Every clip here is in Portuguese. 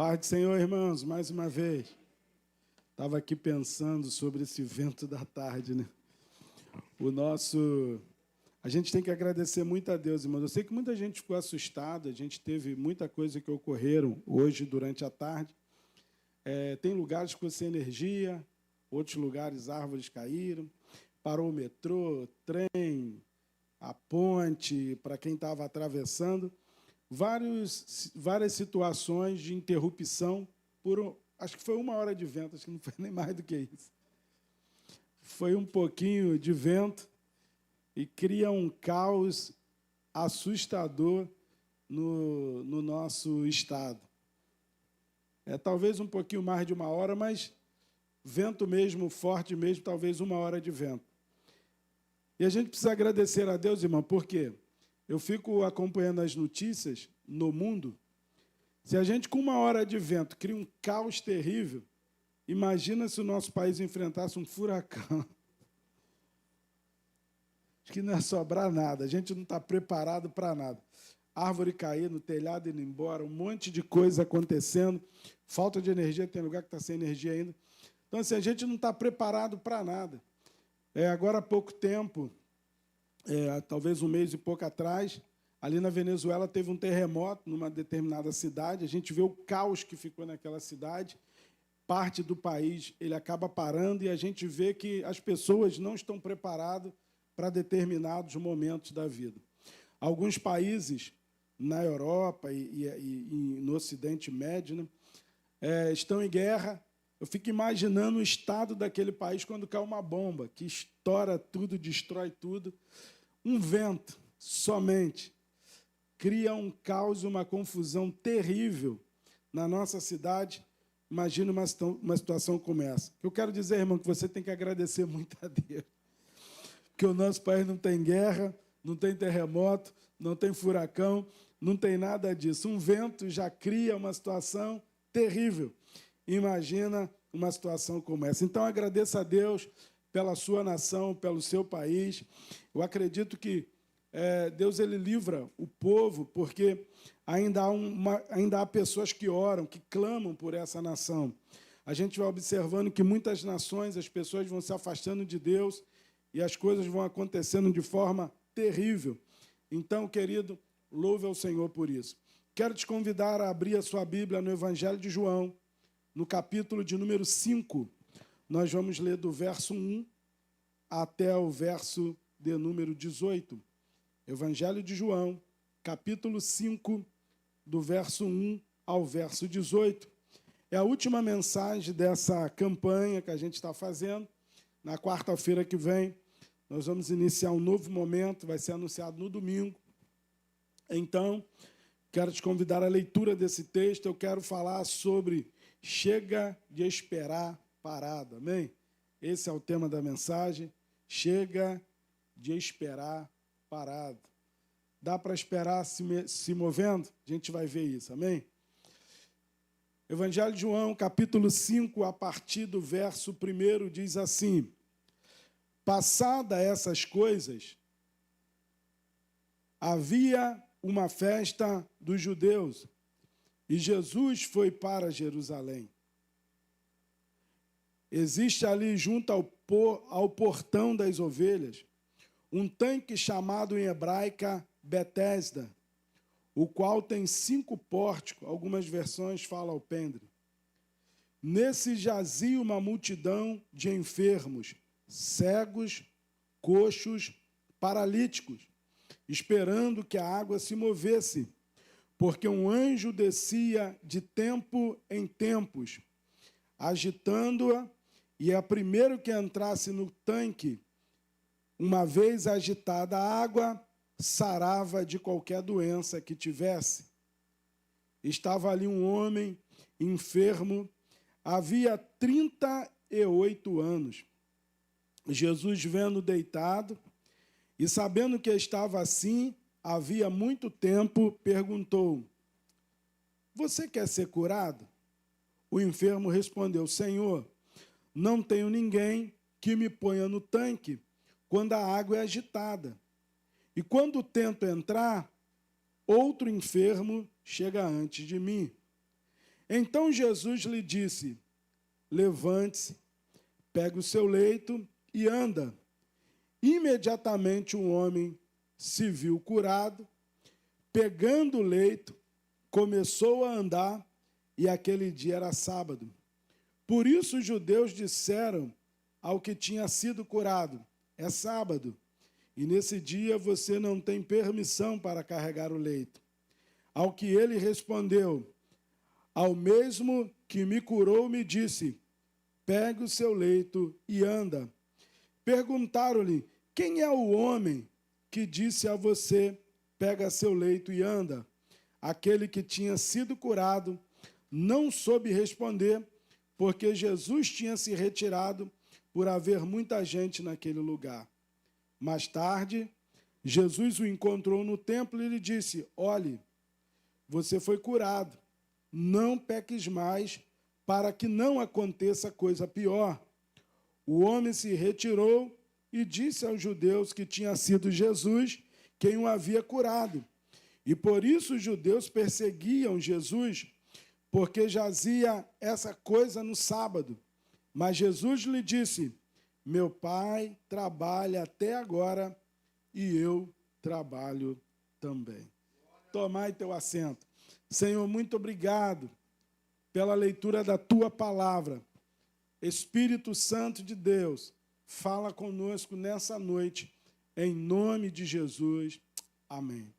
Paz do Senhor, irmãos, mais uma vez. Estava aqui pensando sobre esse vento da tarde, né? A gente tem que agradecer muito a Deus, irmãos. Eu sei que muita gente ficou assustada, a gente teve muita coisa que ocorreram hoje durante a tarde. Tem lugares que ficou sem energia, outros lugares árvores caíram, parou o metrô, trem, a ponte, para quem estava atravessando. Várias situações de interrupção acho que foi 1 hora de vento, acho que não foi nem mais do que isso. Foi um pouquinho de vento e cria um caos assustador no nosso estado. Talvez um pouquinho mais de 1 hora, mas vento mesmo, forte mesmo, talvez 1 hora de vento. E a gente precisa agradecer a Deus, irmão, porque eu fico acompanhando as notícias no mundo. Se a gente, com 1 hora de vento, cria um caos terrível, imagina se o nosso país enfrentasse um furacão. Acho que não ia sobrar nada, a gente não está preparado para nada. Árvore caindo, telhado indo embora, um monte de coisa acontecendo, falta de energia, tem lugar que está sem energia ainda. Então, assim, a gente não está preparado para nada. Agora há pouco tempo, talvez 1 mês e pouco atrás, ali na Venezuela teve um terremoto numa determinada cidade. A gente vê o caos que ficou naquela cidade. Parte do país ele acaba parando e a gente vê que as pessoas não estão preparadas para determinados momentos da vida. Alguns países na Europa e no Ocidente Médio, né, estão em guerra. Eu fico imaginando o estado daquele país quando cai uma bomba, que estoura tudo, destrói tudo. Um vento somente cria um caos, uma confusão terrível na nossa cidade. Imagina uma situação como essa. Eu quero dizer, irmão, que você tem que agradecer muito a Deus. Porque o nosso país não tem guerra, não tem terremoto, não tem furacão, não tem nada disso. Um vento já cria uma situação terrível. Imagina uma situação como essa. Então, agradeça a Deus pela sua nação, pelo seu país. Eu acredito que Deus ele livra o povo, porque ainda há pessoas que oram, que clamam por essa nação. A gente vai observando que muitas nações, as pessoas vão se afastando de Deus e as coisas vão acontecendo de forma terrível. Então, querido, louve ao Senhor por isso. Quero te convidar a abrir a sua Bíblia no Evangelho de João, no capítulo de número 5. Nós vamos ler do verso 1 até o verso de número 18. Evangelho de João, capítulo 5, do verso 1 ao verso 18. É a última mensagem dessa campanha que a gente está fazendo. Na quarta-feira que vem, nós vamos iniciar um novo momento, vai ser anunciado no domingo. Então, quero te convidar à leitura desse texto. Eu quero falar sobre chega de esperar parado. Amém? Esse é o tema da mensagem. Chega de esperar parado. Dá para esperar se movendo? A gente vai ver isso, amém? Evangelho de João, capítulo 5, a partir do verso 1, diz assim: passada essas coisas, havia uma festa dos judeus, e Jesus foi para Jerusalém. Existe ali, junto ao portão das ovelhas, um tanque chamado em hebraica Betesda, o qual tem 5 pórticos, algumas versões falam alpendre. Nesse jazia uma multidão de enfermos, cegos, coxos, paralíticos, esperando que a água se movesse, porque um anjo descia de tempo em tempos, agitando-a, e a primeiro que entrasse no tanque, uma vez agitada a água, sarava de qualquer doença que tivesse. Estava ali um homem enfermo, havia 38 anos. Jesus, vendo deitado e sabendo que estava assim, havia muito tempo, perguntou: você quer ser curado? O enfermo respondeu: Senhor, não tenho ninguém que me ponha no tanque quando a água é agitada. E quando tento entrar, outro enfermo chega antes de mim. Então Jesus lhe disse: levante-se, pegue o seu leito e anda. Imediatamente o homem se viu curado, pegando o leito, começou a andar, e aquele dia era sábado. Por isso os judeus disseram ao que tinha sido curado: é sábado, e nesse dia você não tem permissão para carregar o leito. Ao que ele respondeu: ao mesmo que me curou, me disse: pegue o seu leito e anda. Perguntaram-lhe: quem é o homem que disse a você: pega seu leito e anda? Aquele que tinha sido curado não soube responder, porque Jesus tinha se retirado por haver muita gente naquele lugar. Mais tarde, Jesus o encontrou no templo e lhe disse: olhe, você foi curado, não peques mais, para que não aconteça coisa pior. O homem se retirou e disse aos judeus que tinha sido Jesus quem o havia curado. E por isso os judeus perseguiam Jesus, porque jazia essa coisa no sábado. Mas Jesus lhe disse: meu Pai trabalha até agora e eu trabalho também. Tomai teu assento. Senhor, muito obrigado pela leitura da tua palavra. Espírito Santo de Deus, fala conosco nessa noite, em nome de Jesus. Amém.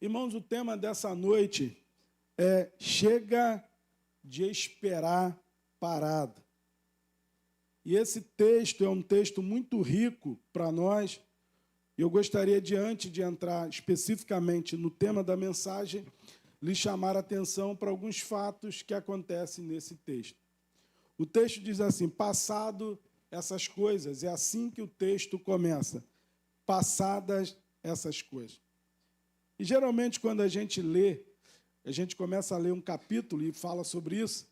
Irmãos, o tema dessa noite é: chega de esperar parado. E esse texto é um texto muito rico para nós. Eu gostaria, antes de entrar especificamente no tema da mensagem, lhe chamar a atenção para alguns fatos que acontecem nesse texto. O texto diz assim: passado essas coisas, é assim que o texto começa, passadas essas coisas. E geralmente quando a gente lê, a gente começa a ler um capítulo e fala sobre isso,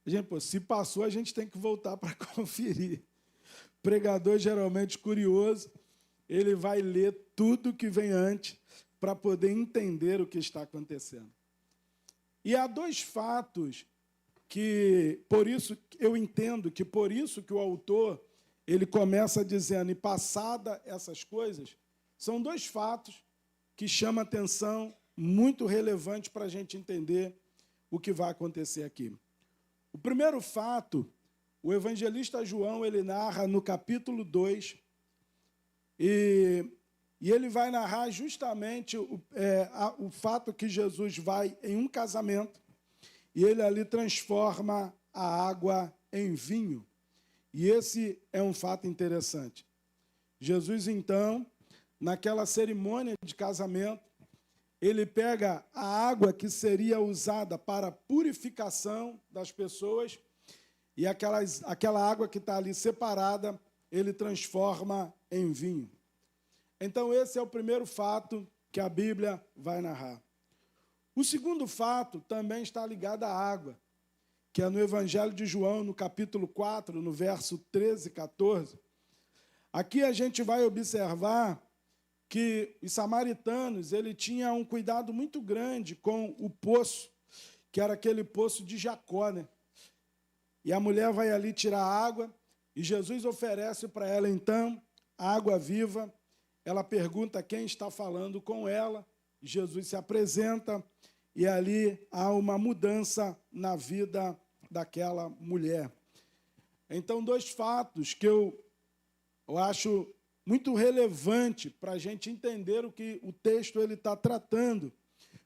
a gente, se passou, a gente tem que voltar para conferir. O pregador, geralmente curioso, ele vai ler tudo que vem antes para poder entender o que está acontecendo. E há dois fatos que, por isso, eu entendo que por isso que o autor, ele começa dizendo: e passada essas coisas, são dois fatos que chamam atenção, muito relevante para a gente entender o que vai acontecer aqui. O primeiro fato, o evangelista João, ele narra no capítulo 2, e ele vai narrar justamente o fato que Jesus vai em um casamento e ele ali transforma a água em vinho. E esse é um fato interessante. Jesus, então, naquela cerimônia de casamento, ele pega a água que seria usada para a purificação das pessoas e aquela água que está ali separada, ele transforma em vinho. Então, esse é o primeiro fato que a Bíblia vai narrar. O segundo fato também está ligado à água, que é no Evangelho de João, no capítulo 4, no verso 13 e 14. Aqui a gente vai observar que os samaritanos, ele tinha um cuidado muito grande com o poço, que era aquele poço de Jacó, né? E a mulher vai ali tirar água, e Jesus oferece para ela, então, água viva. Ela pergunta quem está falando com ela, Jesus se apresenta, e ali há uma mudança na vida daquela mulher. Então, dois fatos que eu acho muito relevante para a gente entender o que o texto está tratando.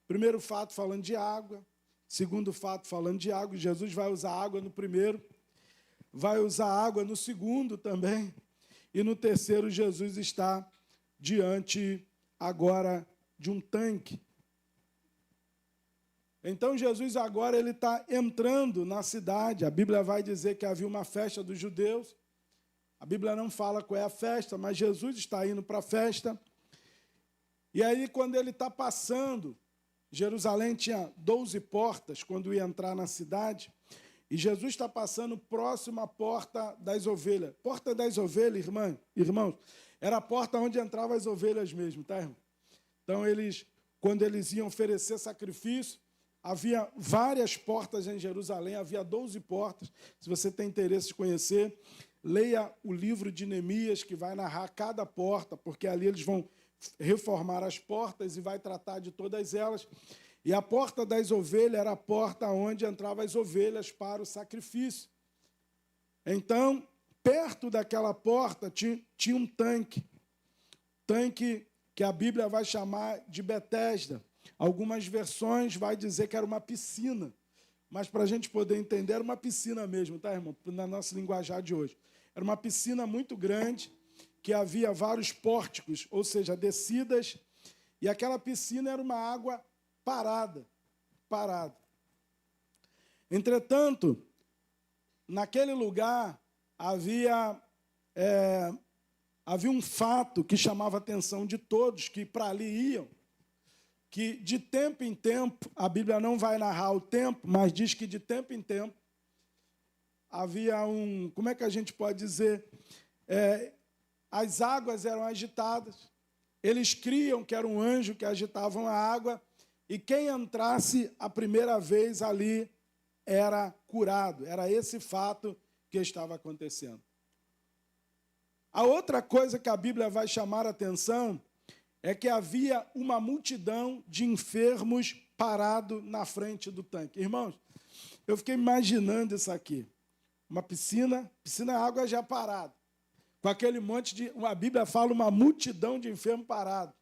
Primeiro fato falando de água, segundo fato falando de água. Jesus vai usar água no primeiro, vai usar água no segundo também, e no terceiro Jesus está diante agora de um tanque. Então Jesus agora ele está entrando na cidade. A Bíblia vai dizer que havia uma festa dos judeus. A Bíblia não fala qual é a festa, mas Jesus está indo para a festa. E aí, quando ele está passando, Jerusalém tinha 12 portas quando ia entrar na cidade, e Jesus está passando próximo à porta das ovelhas. Porta das ovelhas, irmãos, era a porta onde entravam as ovelhas mesmo, tá, irmão? Então, quando eles iam oferecer sacrifício, havia várias portas em Jerusalém, havia 12 portas. Se você tem interesse de conhecer, leia o livro de Neemias, que vai narrar cada porta, porque ali eles vão reformar as portas e vai tratar de todas elas. E a porta das ovelhas era a porta onde entravam as ovelhas para o sacrifício. Então, perto daquela porta tinha um tanque que a Bíblia vai chamar de Betesda. Algumas versões vai dizer que era uma piscina, mas para a gente poder entender, era uma piscina mesmo, tá, irmão? Na nossa linguajar de hoje. Era uma piscina muito grande, que havia vários pórticos, ou seja, descidas, e aquela piscina era uma água parada. Entretanto, naquele lugar havia um fato que chamava a atenção de todos que para ali iam, que de tempo em tempo, a Bíblia não vai narrar o tempo, mas diz que de tempo em tempo havia como é que a gente pode dizer? As águas eram agitadas, eles criam que era um anjo que agitavam a água, e quem entrasse a primeira vez ali era curado. Era esse fato que estava acontecendo. A outra coisa que a Bíblia vai chamar a atenção é que havia uma multidão de enfermos parado na frente do tanque. Irmãos, eu fiquei imaginando isso aqui. Uma piscina, água já parada. Com aquele monte de... A Bíblia fala uma multidão de enfermos parados.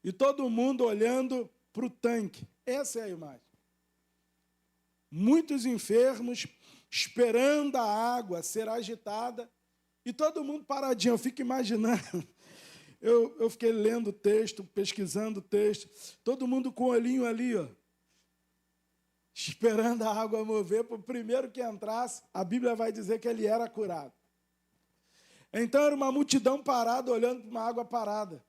E todo mundo olhando para o tanque. Essa é a imagem. Muitos enfermos esperando a água ser agitada e todo mundo paradinho. Eu fico imaginando. Eu fiquei lendo o texto, pesquisando o texto. Todo mundo com o olhinho ali, ó, esperando a água mover. Para o primeiro que entrasse, a Bíblia vai dizer que ele era curado. Então era uma multidão parada, olhando para uma água parada.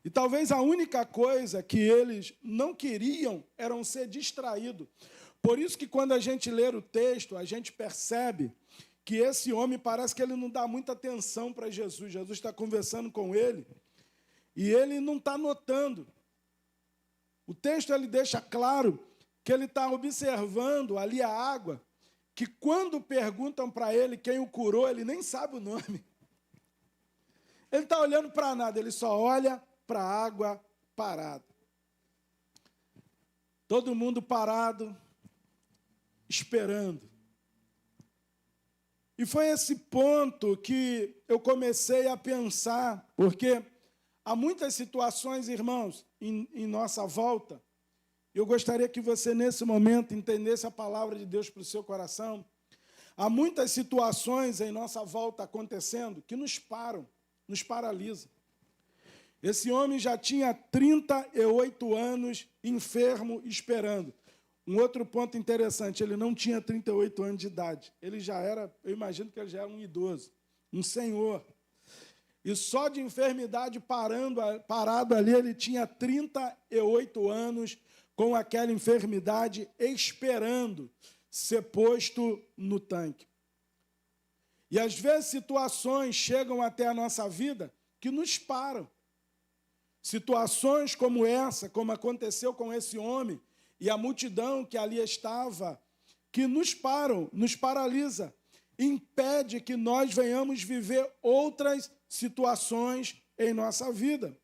E talvez a única coisa que eles não queriam era ser distraídos. Por isso que quando a gente lê o texto, a gente percebe que esse homem parece que ele não dá muita atenção para Jesus. Jesus está conversando com ele e ele não está notando. O texto ele deixa claro que ele está observando ali a água, que quando perguntam para ele quem o curou, ele nem sabe o nome. Ele está olhando para nada, ele só olha para a água parada. Todo mundo parado, esperando. E foi esse ponto que eu comecei a pensar, porque há muitas situações, irmãos, em nossa volta. Eu gostaria que você, nesse momento, entendesse a palavra de Deus para o seu coração. Há muitas situações em nossa volta acontecendo que nos param, nos paralisam. Esse homem já tinha 38 anos enfermo, esperando. Um outro ponto interessante, ele não tinha 38 anos de idade. Ele já era, eu imagino que ele já era um idoso, um senhor. E só de enfermidade parado ali, ele tinha 38 anos com aquela enfermidade, esperando ser posto no tanque. E às vezes situações chegam até a nossa vida que nos param. Situações como essa, como aconteceu com esse homem, e a multidão que ali estava, que nos param, nos paralisa, impede que nós venhamos viver outras situações em nossa vida.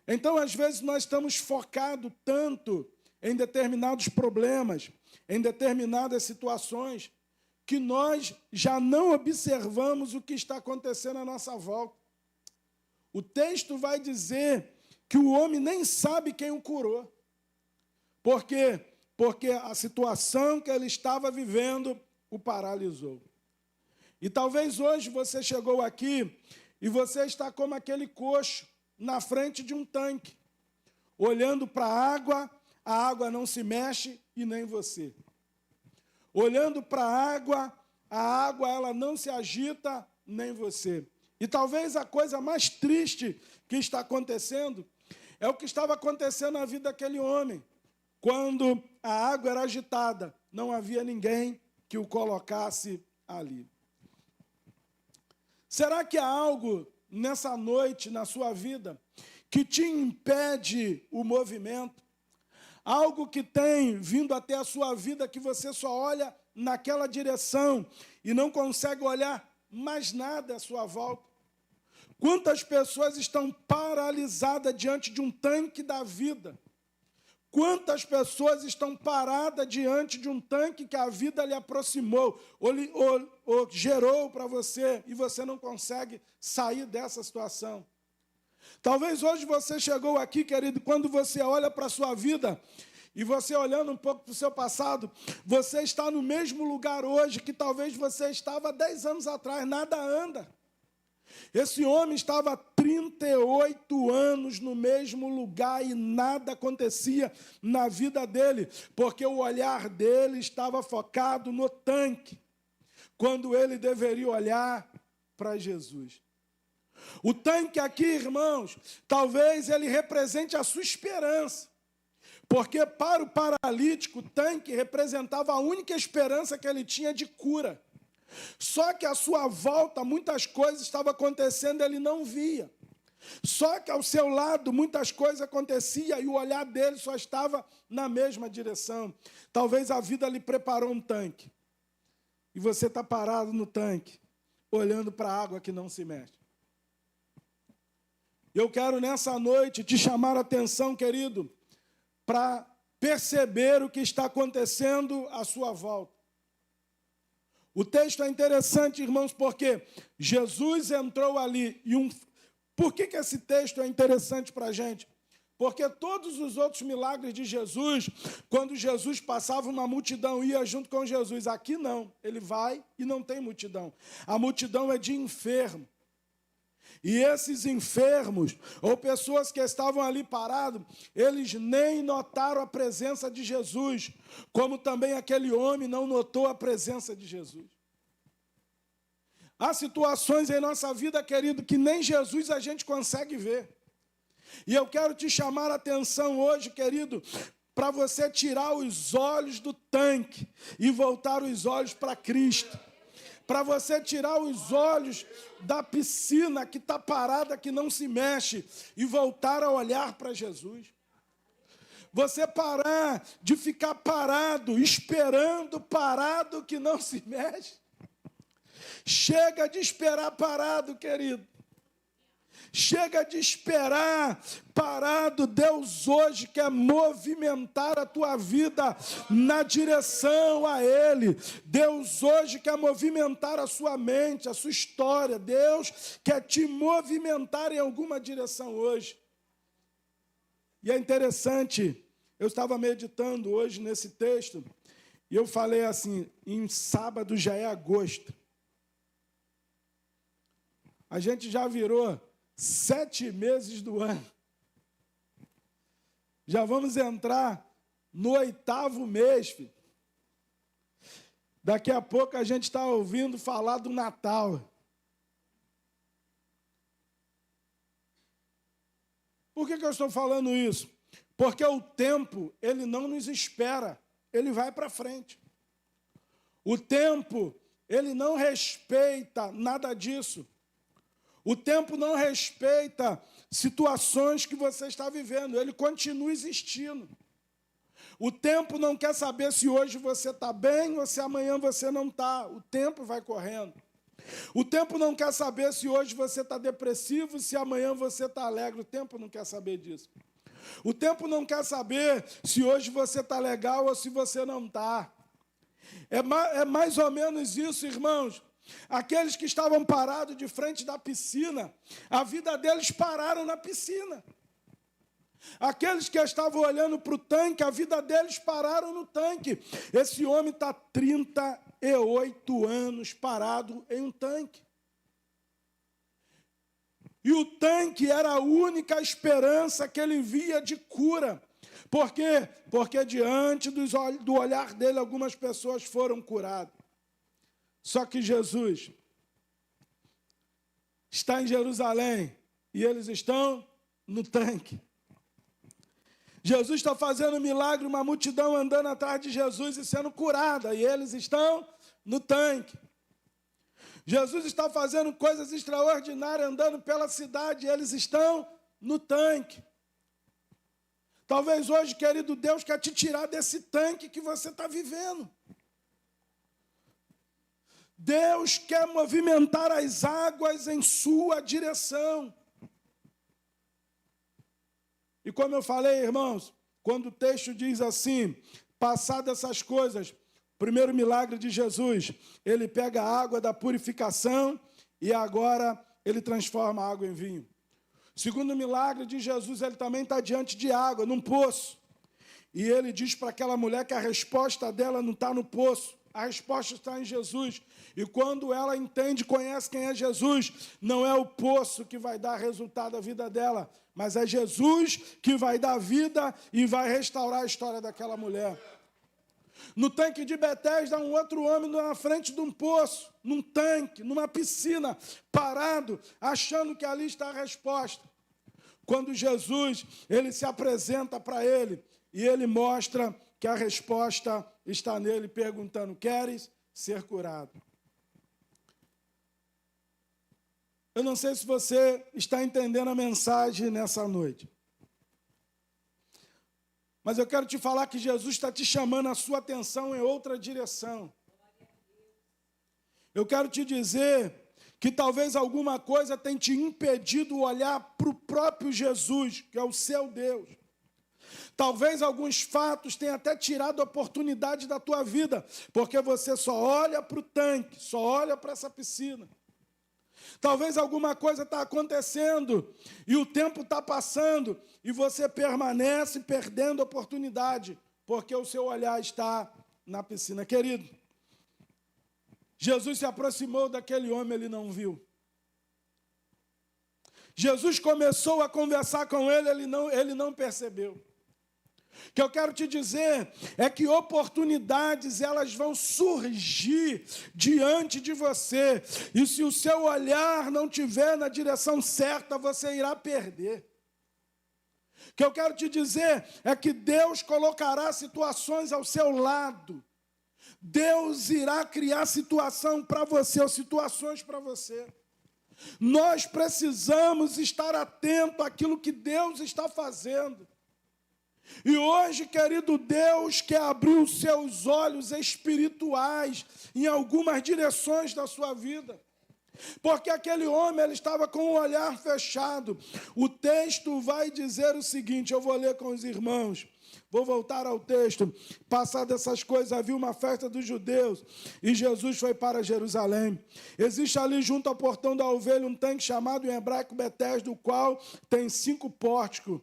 Então, às vezes, nós estamos focados tanto em determinados problemas, em determinadas situações, que nós já não observamos o que está acontecendo à nossa volta. O texto vai dizer que o homem nem sabe quem o curou. Por quê? Porque a situação que ele estava vivendo o paralisou. E talvez hoje você chegou aqui e você está como aquele coxo na frente de um tanque, olhando para a água não se mexe e nem você. Olhando para a água ela não se agita, nem você. E talvez a coisa mais triste que está acontecendo é o que estava acontecendo na vida daquele homem. Quando a água era agitada, não havia ninguém que o colocasse ali. Será que há algo nessa noite, na sua vida, que te impede o movimento, algo que tem vindo até a sua vida que você só olha naquela direção e não consegue olhar mais nada à sua volta. Quantas pessoas estão paralisadas diante de um tanque da vida? Quantas pessoas estão paradas diante de um tanque que a vida lhe aproximou, ou gerou para você, e você não consegue sair dessa situação? Talvez hoje você chegou aqui, querido, quando você olha para a sua vida, e você olhando um pouco para o seu passado, você está no mesmo lugar hoje que talvez você estava 10 anos atrás, nada anda. Esse homem estava há 38 anos no mesmo lugar e nada acontecia na vida dele, porque o olhar dele estava focado no tanque, quando ele deveria olhar para Jesus. O tanque aqui, irmãos, talvez ele represente a sua esperança, porque para o paralítico, o tanque representava a única esperança que ele tinha de cura. Só que à sua volta muitas coisas estavam acontecendo, ele não via. Só que ao seu lado muitas coisas aconteciam e o olhar dele só estava na mesma direção. Talvez a vida lhe preparou um tanque. E você está parado no tanque, olhando para a água que não se mexe. Eu quero nessa noite te chamar a atenção, querido, para perceber o que está acontecendo à sua volta. O texto é interessante, irmãos, porque Jesus entrou ali e Por que esse texto é interessante para a gente? Porque todos os outros milagres de Jesus, quando Jesus passava, uma multidão ia junto com Jesus. Aqui não, ele vai e não tem multidão. A multidão é de enfermo. E esses enfermos, ou pessoas que estavam ali parados, eles nem notaram a presença de Jesus, como também aquele homem não notou a presença de Jesus. Há situações em nossa vida, querido, que nem Jesus a gente consegue ver. E eu quero te chamar a atenção hoje, querido, para você tirar os olhos do tanque e voltar os olhos para Cristo. Para você tirar os olhos da piscina que está parada, que não se mexe, e voltar a olhar para Jesus. Você parar de ficar parado, esperando parado que não se mexe. Chega de esperar parado, querido. Chega de esperar parado. Deus hoje quer movimentar a tua vida na direção a Ele. Deus hoje quer movimentar a sua mente, a sua história. Deus quer te movimentar em alguma direção hoje. E é interessante, eu estava meditando hoje nesse texto, e eu falei assim, em sábado já é agosto. A gente já virou 7 meses do ano. Já vamos entrar no 8º mês, filho. Daqui a pouco a gente está ouvindo falar do Natal. Por que eu estou falando isso? Porque o tempo, ele não nos espera, ele vai para frente. O tempo, ele não respeita nada disso. O tempo não respeita situações que você está vivendo, ele continua existindo. O tempo não quer saber se hoje você está bem ou se amanhã você não está. O tempo vai correndo. O tempo não quer saber se hoje você está depressivo, se amanhã você está alegre. O tempo não quer saber disso. O tempo não quer saber se hoje você está legal ou se você não está. É mais ou menos isso, irmãos. Aqueles que estavam parados de frente da piscina, a vida deles pararam na piscina. Aqueles que estavam olhando para o tanque, a vida deles pararam no tanque. Esse homem está 38 anos parado em um tanque. E o tanque era a única esperança que ele via de cura. Por quê? Porque diante do olhar dele, algumas pessoas foram curadas. Só que Jesus está em Jerusalém e eles estão no tanque. Jesus está fazendo um milagre, uma multidão andando atrás de Jesus e sendo curada, e eles estão no tanque. Jesus está fazendo coisas extraordinárias andando pela cidade, e eles estão no tanque. Talvez hoje, querido, Deus quer te tirar desse tanque que você está vivendo. Deus quer movimentar as águas em sua direção. E como eu falei, irmãos, quando o texto diz assim, passadas essas coisas, primeiro milagre de Jesus, ele pega a água da purificação e agora ele transforma a água em vinho. Segundo milagre de Jesus, ele também está diante de água, num poço. E ele diz para aquela mulher que a resposta dela não está no poço, a resposta está em Jesus. E quando ela entende, conhece quem é Jesus, não é o poço que vai dar resultado à vida dela, mas é Jesus que vai dar vida e vai restaurar a história daquela mulher. No tanque de Betesda, um outro homem na frente de um poço, num tanque, numa piscina, parado, achando que ali está a resposta. Quando Jesus, ele se apresenta para ele, e ele mostra que a resposta está nele, perguntando, queres ser curado? Eu não sei se você está entendendo a mensagem nessa noite. Mas eu quero te falar que Jesus está te chamando a sua atenção em outra direção. Eu quero te dizer que talvez alguma coisa tenha te impedido olhar para o próprio Jesus, que é o seu Deus. Talvez alguns fatos tenham até tirado a oportunidade da tua vida, porque você só olha para o tanque, só olha para essa piscina. Talvez alguma coisa está acontecendo e o tempo está passando e você permanece perdendo a oportunidade, porque o seu olhar está na piscina. Querido, Jesus se aproximou daquele homem, ele não viu. Jesus começou a conversar com ele, ele não percebeu. O que eu quero te dizer é que oportunidades, elas vão surgir diante de você. E se o seu olhar não estiver na direção certa, você irá perder. O que eu quero te dizer é que Deus colocará situações ao seu lado. Deus irá criar situação para você, ou situações para você. Nós precisamos estar atentos àquilo que Deus está fazendo. E hoje, querido, Deus quer abrir os seus olhos espirituais em algumas direções da sua vida. Porque aquele homem, ele estava com o olhar fechado. O texto vai dizer o seguinte, eu vou ler com os irmãos. Vou voltar ao texto. Passadas essas coisas, havia uma festa dos judeus e Jesus foi para Jerusalém. Existe ali junto ao portão da ovelha um tanque chamado em hebraico Betesda, do qual tem 5 pórticos.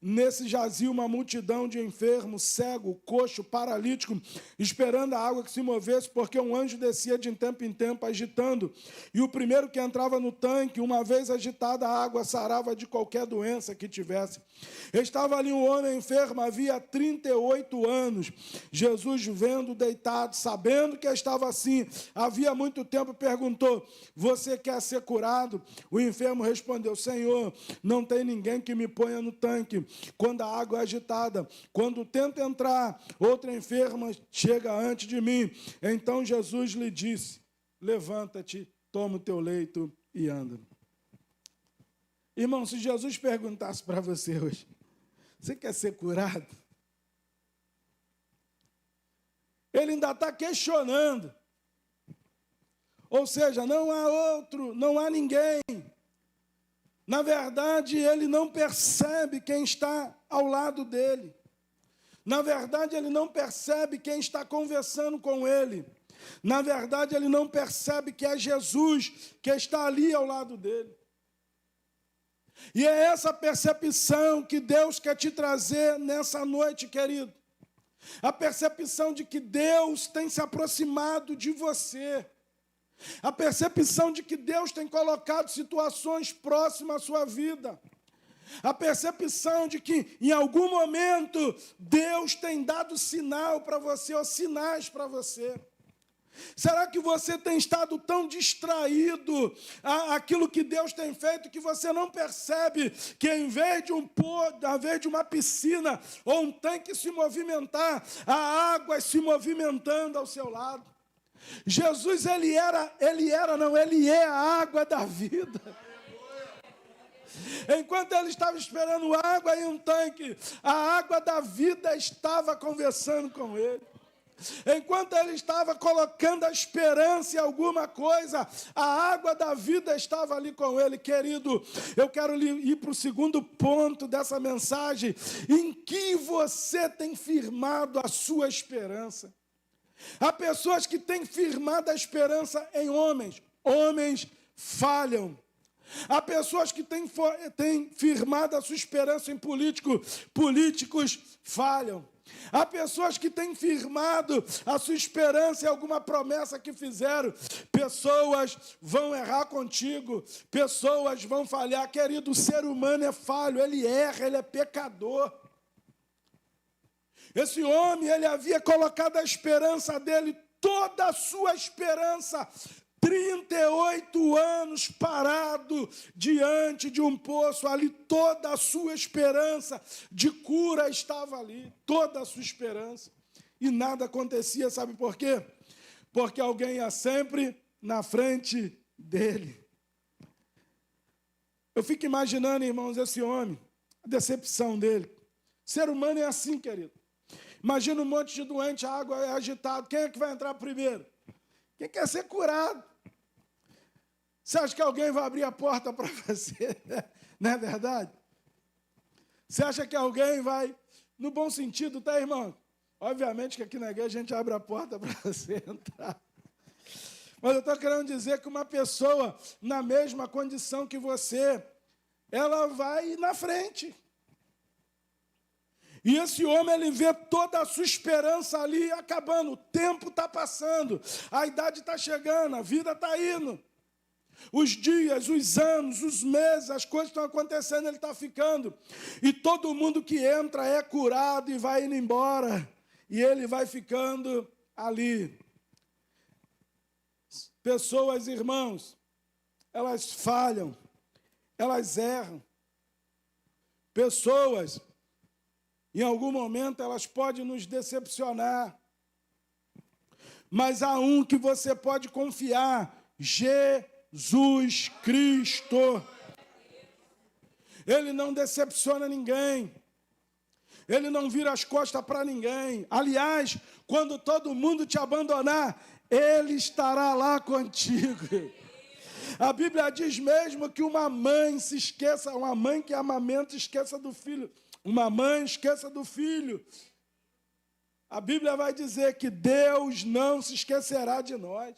Nesse jazia uma multidão de enfermos, cego, coxo, paralítico, esperando a água que se movesse, porque um anjo descia de tempo em tempo, agitando. E o primeiro que entrava no tanque, uma vez agitada a água, sarava de qualquer doença que tivesse. Estava ali um homem enfermo, havia 38 anos. Jesus, vendo deitado, sabendo que estava assim, havia muito tempo, perguntou, você quer ser curado? O enfermo respondeu, Senhor, não tem ninguém que me ponha no tanque quando a água é agitada. Quando tenta entrar, outra enferma chega antes de mim. Então Jesus lhe disse, levanta-te, toma o teu leito e anda. Irmão, se Jesus perguntasse para você hoje, você quer ser curado? Ele ainda está questionando. Ou seja, não há outro, não há ninguém. Na verdade, ele não percebe quem está ao lado dele. Na verdade, ele não percebe quem está conversando com ele. Na verdade, ele não percebe que é Jesus que está ali ao lado dele. E é essa percepção que Deus quer te trazer nessa noite, querido. A percepção de que Deus tem se aproximado de você. A percepção de que Deus tem colocado situações próximas à sua vida. A percepção de que, em algum momento, Deus tem dado sinal para você, ou sinais para você. Será que você tem estado tão distraído àquilo que Deus tem feito que você não percebe que, em vez de uma piscina ou um tanque se movimentar, a água se movimentando ao seu lado? Jesus, ele é a água da vida. Enquanto ele estava esperando água em um tanque, a água da vida estava conversando com ele. Enquanto ele estava colocando a esperança em alguma coisa, a água da vida estava ali com ele. Querido, eu quero ir para o segundo ponto dessa mensagem. Em que você tem firmado a sua esperança? Há pessoas que têm firmado a esperança em homens. Homens falham. Há pessoas que têm firmado a sua esperança em políticos. Políticos falham. Há pessoas que têm firmado a sua esperança em alguma promessa que fizeram. Pessoas vão errar contigo. Pessoas vão falhar. Querido, o ser humano é falho. Ele erra, ele é pecador. Esse homem, ele havia colocado a esperança dele, toda a sua esperança, 38 anos parado diante de um poço ali, toda a sua esperança de cura estava ali, toda a sua esperança, e nada acontecia, sabe por quê? Porque alguém ia sempre na frente dele. Eu fico imaginando, irmãos, esse homem, a decepção dele. O ser humano é assim, querido. Imagina um monte de doente, a água é agitada. Quem é que vai entrar primeiro? Quem quer ser curado? Você acha que alguém vai abrir a porta para você? Não é verdade? Você acha que alguém vai... No bom sentido, tá, irmão? Obviamente que aqui na igreja a gente abre a porta para você entrar. Mas eu estou querendo dizer que uma pessoa na mesma condição que você, ela vai na frente. E esse homem, ele vê toda a sua esperança ali acabando. O tempo está passando, a idade está chegando, a vida está indo. Os dias, os anos, os meses, as coisas estão acontecendo, ele está ficando. E todo mundo que entra é curado e vai indo embora. E ele vai ficando ali. Pessoas, irmãos, elas falham, elas erram. Pessoas, em algum momento, elas podem nos decepcionar. Mas há um que você pode confiar, Jesus Cristo. Ele não decepciona ninguém. Ele não vira as costas para ninguém. Aliás, quando todo mundo te abandonar, Ele estará lá contigo. A Bíblia diz mesmo que uma mãe se esqueça, uma mãe que amamenta esqueça do filho. Uma mãe esqueça do filho. A Bíblia vai dizer que Deus não se esquecerá de nós.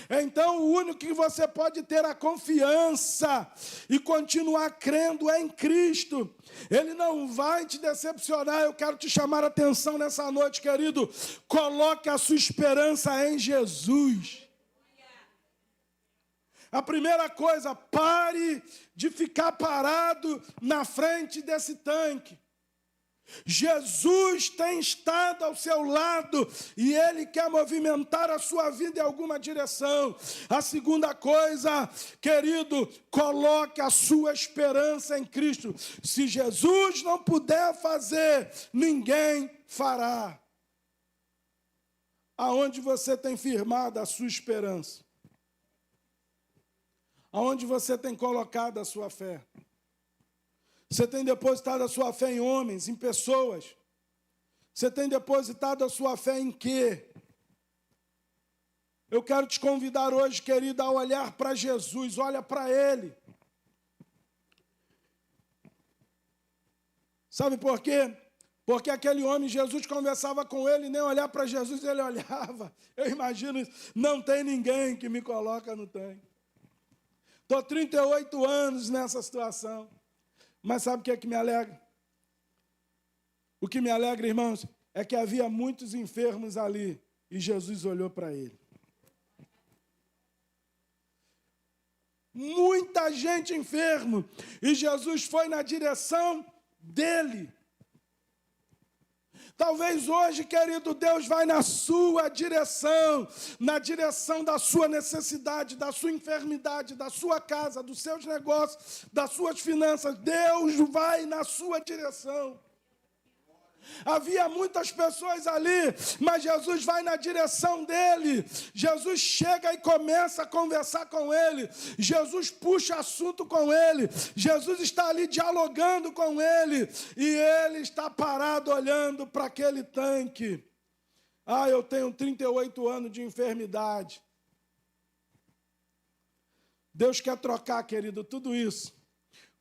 Então, o único que você pode ter a confiança e continuar crendo é em Cristo. Ele não vai te decepcionar. Eu quero te chamar a atenção nessa noite, querido. Coloque a sua esperança em Jesus. A primeira coisa, pare de ficar parado na frente desse tanque. Jesus tem estado ao seu lado e Ele quer movimentar a sua vida em alguma direção. A segunda coisa, querido, coloque a sua esperança em Cristo. Se Jesus não puder fazer, ninguém fará. Aonde você tem firmado a sua esperança? Aonde você tem colocado a sua fé? Você tem depositado a sua fé em homens, em pessoas? Você tem depositado a sua fé em quê? Eu quero te convidar hoje, querido, a olhar para Jesus. Olha para Ele. Sabe por quê? Porque aquele homem, Jesus conversava com ele, e nem olhar para Jesus ele olhava. Eu imagino isso. Não tem ninguém que me coloca no tanque. Estou 38 anos nessa situação. Mas sabe o que é que me alegra? O que me alegra, irmãos, é que havia muitos enfermos ali e Jesus olhou para ele. Muita gente enferma e Jesus foi na direção dele. Talvez hoje, querido, Deus vai na sua direção, na direção da sua necessidade, da sua enfermidade, da sua casa, dos seus negócios, das suas finanças. Deus vai na sua direção. Havia muitas pessoas ali, mas Jesus vai na direção dele. Jesus chega e começa a conversar com ele. Jesus puxa assunto com ele. Jesus está ali dialogando com ele. E ele está parado olhando para aquele tanque. Eu tenho 38 anos de enfermidade. Deus quer trocar, querido, tudo isso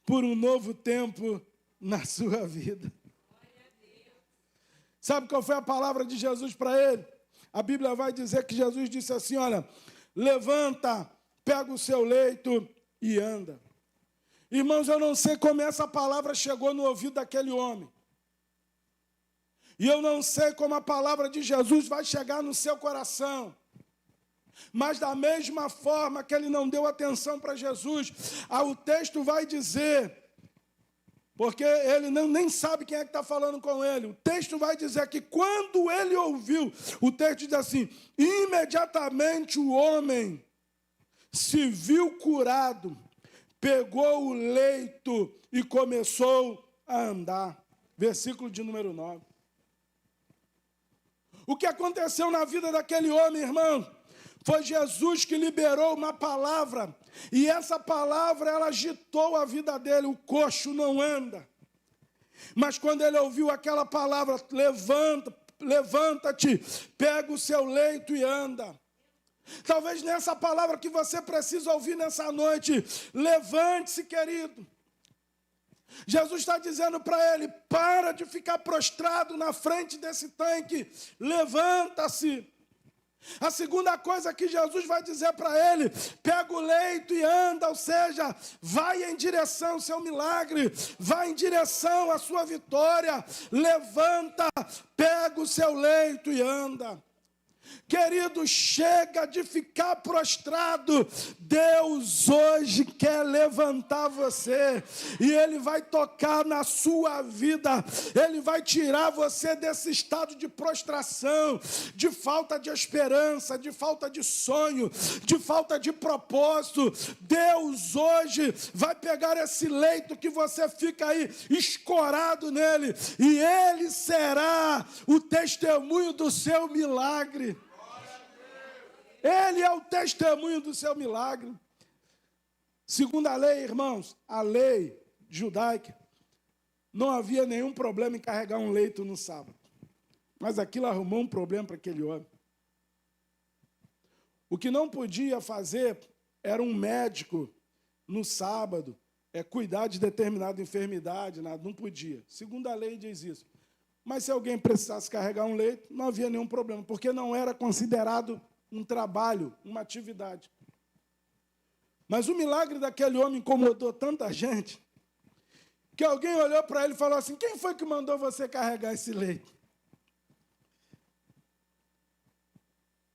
por um novo tempo na sua vida. Sabe qual foi a palavra de Jesus para ele? A Bíblia vai dizer que Jesus disse assim, olha, levanta, pega o seu leito e anda. Irmãos, eu não sei como essa palavra chegou no ouvido daquele homem. E eu não sei como a palavra de Jesus vai chegar no seu coração. Mas da mesma forma que ele não deu atenção para Jesus, o texto vai dizer, porque ele nem sabe quem é que está falando com ele, o texto vai dizer que quando ele ouviu, o texto diz assim, imediatamente o homem se viu curado, pegou o leito e começou a andar. Versículo de número 9. O que aconteceu na vida daquele homem, irmão? Foi Jesus que liberou uma palavra, e essa palavra, ela agitou a vida dele. O coxo não anda. Mas quando ele ouviu aquela palavra, levanta-te, pega o seu leito e anda. Talvez nessa palavra que você precisa ouvir nessa noite, levante-se, querido. Jesus está dizendo para ele, para de ficar prostrado na frente desse tanque, levanta-se. A segunda coisa que Jesus vai dizer para ele, pega o leito e anda, ou seja, vai em direção ao seu milagre, vai em direção à sua vitória, levanta, pega o seu leito e anda. Querido, chega de ficar prostrado. Deus hoje quer levantar você. E Ele vai tocar na sua vida. Ele vai tirar você desse estado de prostração, de falta de esperança, de falta de sonho, de falta de propósito. Deus hoje vai pegar esse leito que você fica aí escorado nele. E Ele será o testemunho do seu milagre. Ele é o testemunho do seu milagre. Segundo a lei, irmãos, a lei judaica, não havia nenhum problema em carregar um leito no sábado. Mas aquilo arrumou um problema para aquele homem. O que não podia fazer era um médico no sábado cuidar de determinada enfermidade, nada, não podia. Segundo a lei diz isso. Mas se alguém precisasse carregar um leito, não havia nenhum problema, porque não era considerado um trabalho, uma atividade. Mas o milagre daquele homem incomodou tanta gente, que alguém olhou para ele e falou assim, quem foi que mandou você carregar esse leito?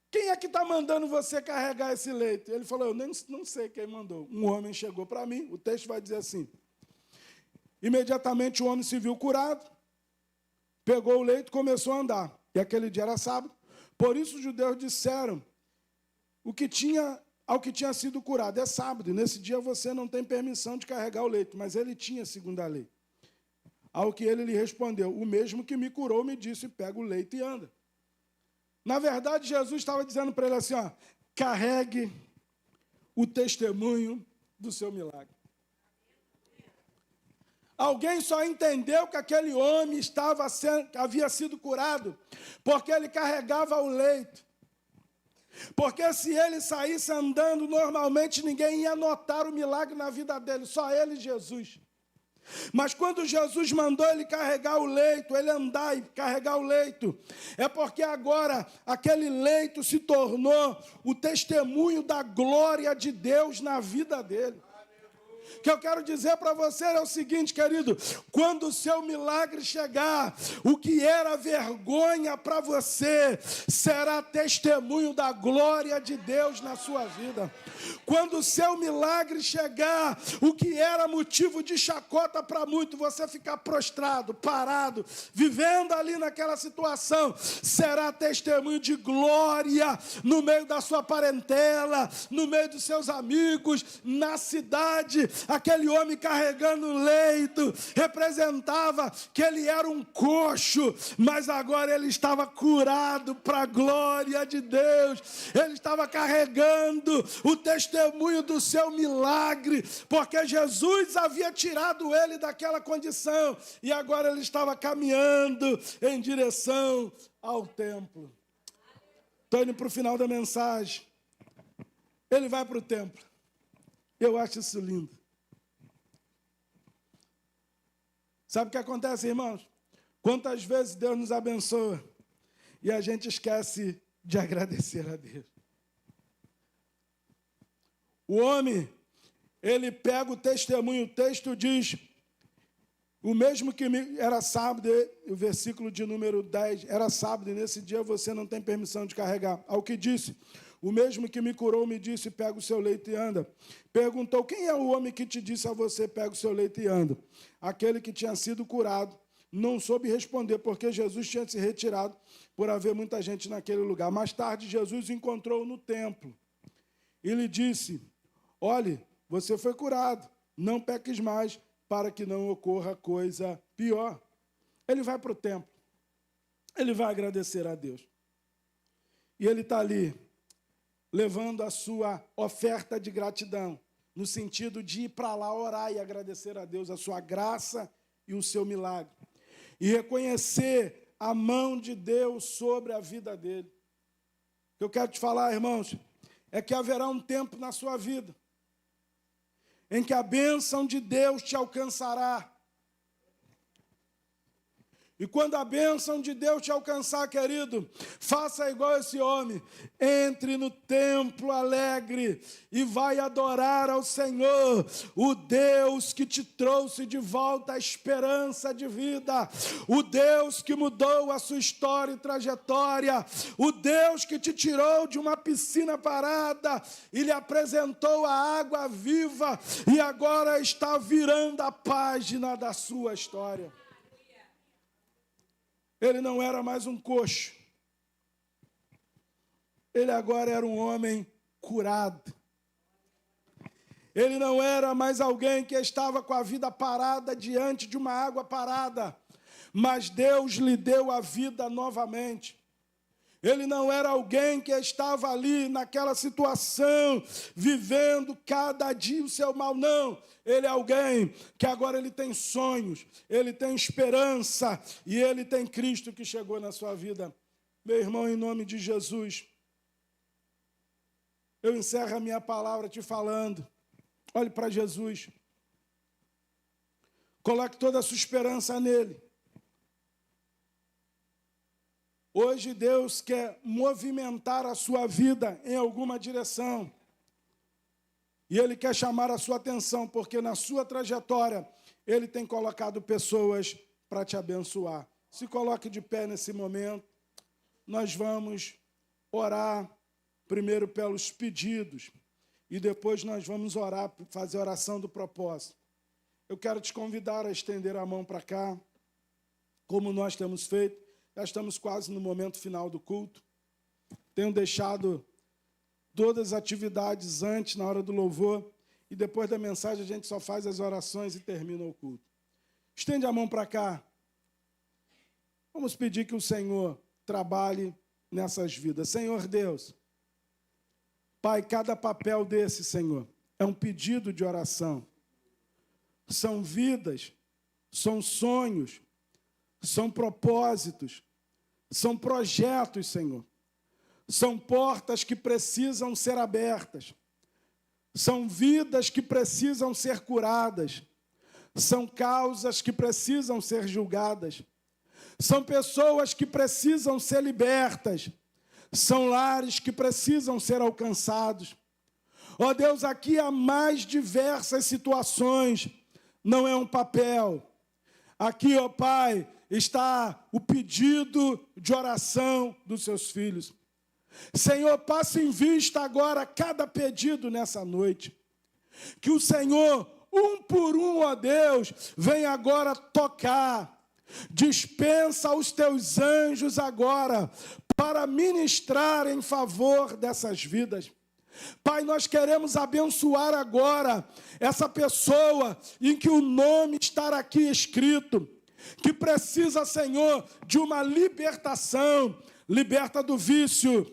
Quem é que está mandando você carregar esse leito? Ele falou, eu não sei quem mandou. Um homem chegou para mim, o texto vai dizer assim, imediatamente o homem se viu curado, pegou o leito e começou a andar. E aquele dia era sábado. Por isso os judeus disseram ao que tinha sido curado, é sábado, e nesse dia você não tem permissão de carregar o leito, mas ele tinha, segundo a lei. Ao que ele lhe respondeu, o mesmo que me curou me disse, pega o leito e anda. Na verdade, Jesus estava dizendo para ele assim, carregue o testemunho do seu milagre. Alguém só entendeu que aquele homem havia sido curado porque ele carregava o leito. Porque se ele saísse andando normalmente, ninguém ia notar o milagre na vida dele, só ele e Jesus. Mas quando Jesus mandou ele carregar o leito, ele andar e carregar o leito, é porque agora aquele leito se tornou o testemunho da glória de Deus na vida dele. O que eu quero dizer para você é o seguinte, querido, quando o seu milagre chegar, o que era vergonha para você será testemunho da glória de Deus na sua vida. Quando o seu milagre chegar, o que era motivo de chacota para muito, você ficar prostrado, parado, vivendo ali naquela situação, será testemunho de glória no meio da sua parentela, no meio dos seus amigos, na cidade. aquele homem carregando o leito, representava que ele era um coxo, mas agora ele estava curado para a glória de Deus. Ele estava carregando o testemunho do seu milagre, porque Jesus havia tirado ele daquela condição, e agora ele estava caminhando em direção ao templo. Estou indo para o final da mensagem. Ele vai para o templo. Eu acho isso lindo. Sabe o que acontece, irmãos? Quantas vezes Deus nos abençoa e a gente esquece de agradecer a Deus. O homem, ele pega o testemunho, o texto diz, o mesmo que era sábado, o versículo de número 10, era sábado e nesse dia você não tem permissão de carregar. Ao que disse, o mesmo que me curou me disse, pega o seu leito e anda. Perguntou, quem é o homem que te disse a você, pega o seu leito e anda? Aquele que tinha sido curado não soube responder, porque Jesus tinha se retirado por haver muita gente naquele lugar. Mais tarde, Jesus o encontrou no templo e lhe disse, olhe, você foi curado, não peques mais, para que não ocorra coisa pior. Ele vai para o templo, ele vai agradecer a Deus. E ele está ali, levando a sua oferta de gratidão, no sentido de ir para lá orar e agradecer a Deus a sua graça e o seu milagre. E reconhecer a mão de Deus sobre a vida dele. O que eu quero te falar, irmãos, é que haverá um tempo na sua vida em que a bênção de Deus te alcançará. E quando a bênção de Deus te alcançar, querido, faça igual esse homem. Entre no templo alegre e vai adorar ao Senhor, o Deus que te trouxe de volta a esperança de vida, o Deus que mudou a sua história e trajetória, o Deus que te tirou de uma piscina parada e lhe apresentou a água viva e agora está virando a página da sua história. Ele não era mais um coxo. Ele agora era um homem curado. Ele não era mais alguém que estava com a vida parada diante de uma água parada, mas Deus lhe deu a vida novamente. Ele não era alguém que estava ali naquela situação, vivendo cada dia o seu mal, não. Ele é alguém que agora ele tem sonhos, ele tem esperança e ele tem Cristo que chegou na sua vida. Meu irmão, em nome de Jesus, eu encerro a minha palavra te falando, olhe para Jesus, coloque toda a sua esperança nele. Hoje Deus quer movimentar a sua vida em alguma direção. E Ele quer chamar a sua atenção, porque na sua trajetória Ele tem colocado pessoas para te abençoar. Se coloque de pé nesse momento. Nós vamos orar primeiro pelos pedidos e depois nós vamos orar, fazer a oração do propósito. Eu quero te convidar a estender a mão para cá, como nós temos feito. Já estamos quase no momento final do culto. Tenho deixado todas as atividades antes, na hora do louvor, e depois da mensagem a gente só faz as orações e termina o culto. Estende a mão para cá. Vamos pedir que o Senhor trabalhe nessas vidas. Senhor Deus, Pai, cada papel desse, Senhor, é um pedido de oração. São vidas, são sonhos, são propósitos, são projetos, Senhor. São portas que precisam ser abertas. São vidas que precisam ser curadas. São causas que precisam ser julgadas. São pessoas que precisam ser libertas. São lares que precisam ser alcançados. Ó Deus, aqui há mais diversas situações. Não é um papel. Aqui, ó Pai, está o pedido de oração dos seus filhos. Senhor, passe em vista agora cada pedido nessa noite. Que o Senhor, um por um, ó Deus, venha agora tocar. Dispensa os teus anjos agora para ministrar em favor dessas vidas. Pai, nós queremos abençoar agora essa pessoa em que o nome está aqui escrito, que precisa, Senhor, de uma libertação. Liberta do vício,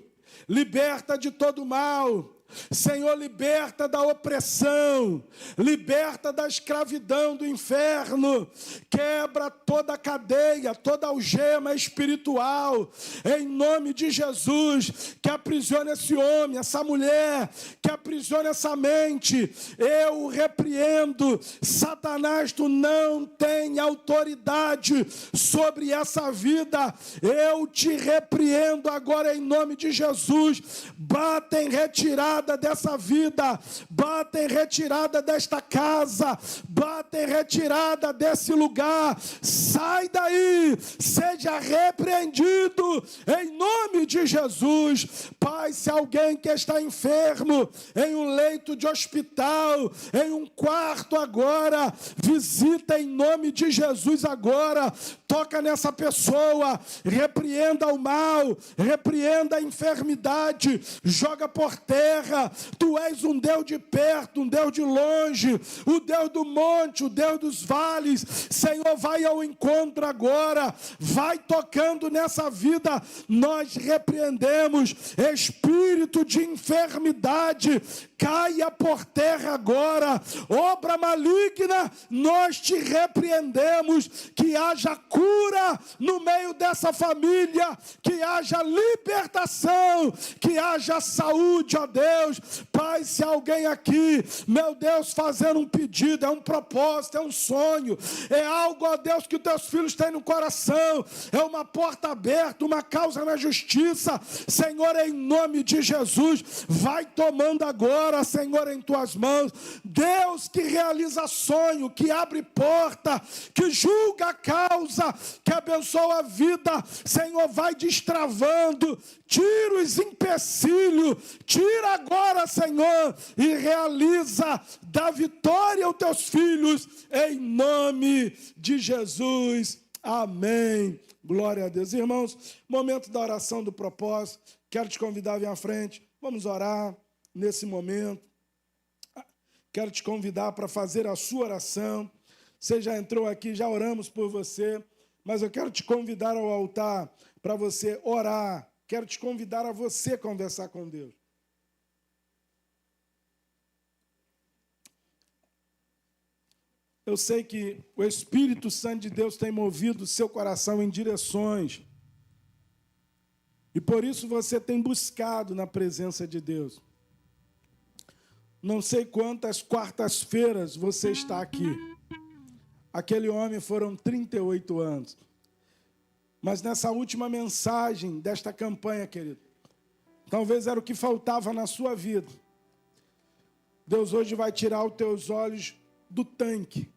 liberta de todo mal. Senhor, liberta da opressão, liberta da escravidão do inferno, quebra toda a cadeia, toda algema espiritual, em nome de Jesus, que aprisione esse homem, essa mulher, que aprisione essa mente. Eu repreendo, Satanás, tu não tem autoridade sobre essa vida, eu te repreendo agora em nome de Jesus. Bata em retirada dessa vida, bata em retirada desta casa, bata em retirada desse lugar, sai daí, seja repreendido em nome de Jesus. Pai, se alguém que está enfermo em um leito de hospital, em um quarto agora, visita em nome de Jesus agora, toca nessa pessoa, repreenda o mal, repreenda a enfermidade, joga por terra. Tu és um Deus de perto, um Deus de longe, o Deus do monte, o Deus dos vales. Senhor, vai ao encontro agora, vai tocando nessa vida. Nós repreendemos espírito de enfermidade, caia por terra agora. Obra maligna, nós te repreendemos. Que haja cura no meio dessa família, que haja libertação, que haja saúde, ó Deus. Pai, se alguém aqui, meu Deus, fazendo um pedido, é um propósito, é um sonho, é algo, ó Deus, que os teus filhos têm no coração, é uma porta aberta, uma causa na justiça, Senhor, em nome de Jesus, vai tomando agora, Senhor, em tuas mãos. Deus que realiza sonho, que abre porta, que julga a causa, que abençoa a vida, Senhor, vai destravando, tira os empecilhos, tira agora, Senhor, e realiza, dá vitória aos teus filhos, em nome de Jesus, amém. Glória a Deus. Irmãos, momento da oração do propósito, quero te convidar a vir à frente, vamos orar nesse momento. Quero te convidar para fazer a sua oração. Você já entrou aqui, já oramos por você, mas eu quero te convidar ao altar para você orar. Quero te convidar a você conversar com Deus. Eu sei que o Espírito Santo de Deus tem movido o seu coração em direções. E por isso você tem buscado na presença de Deus. Não sei quantas quartas-feiras você está aqui. Aquele homem foram 38 anos. Mas nessa última mensagem desta campanha, querido, talvez era o que faltava na sua vida. Deus hoje vai tirar os teus olhos do tanque